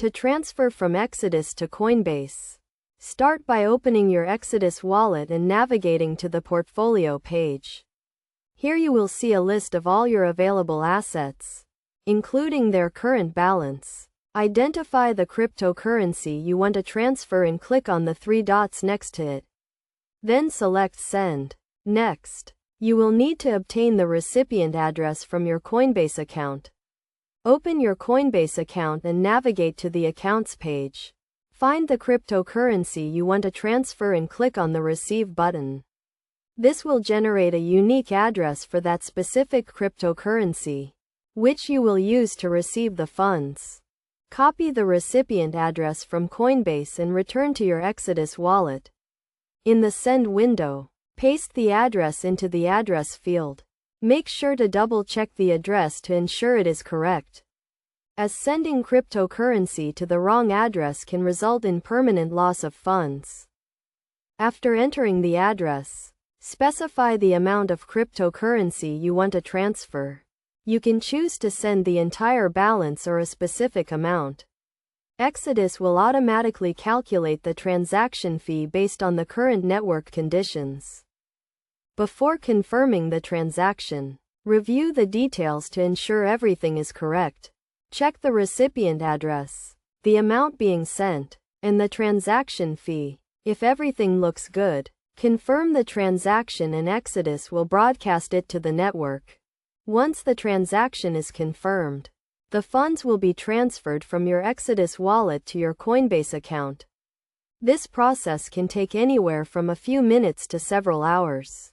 To transfer from Exodus to Coinbase, start by opening your Exodus wallet and navigating to the portfolio page. Here you will see a list of all your available assets, including their current balance. Identify the cryptocurrency you want to transfer and click on the three dots next to it. Then select Send. Next, you will need to obtain the recipient address from your Coinbase account. Open your Coinbase account and navigate to the Accounts page. Find the cryptocurrency you want to transfer and click on the Receive button. This will generate a unique address for that specific cryptocurrency, which you will use to receive the funds. Copy the recipient address from Coinbase and return to your Exodus wallet. In the Send window, paste the address into the address field. Make sure to double-check the address to ensure it is correct, as sending cryptocurrency to the wrong address can result in permanent loss of funds. After entering the address, specify the amount of cryptocurrency you want to transfer. You can choose to send the entire balance or a specific amount. Exodus will automatically calculate the transaction fee based on the current network conditions. Before confirming the transaction, review the details to ensure everything is correct. Check the recipient address, the amount being sent, and the transaction fee. If everything looks good, confirm the transaction and Exodus will broadcast it to the network. Once the transaction is confirmed, the funds will be transferred from your Exodus wallet to your Coinbase account. This process can take anywhere from a few minutes to several hours,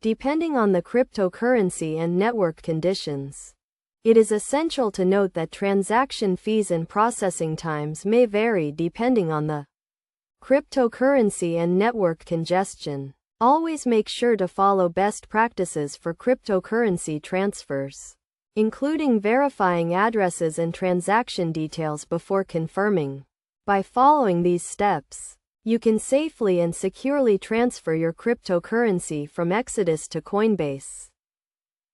depending on the cryptocurrency and network conditions. It is essential to note that transaction fees and processing times may vary depending on the cryptocurrency and network congestion. Always make sure to follow best practices for cryptocurrency transfers, including verifying addresses and transaction details before confirming. By following these steps, you can safely and securely transfer your cryptocurrency from Exodus to Coinbase.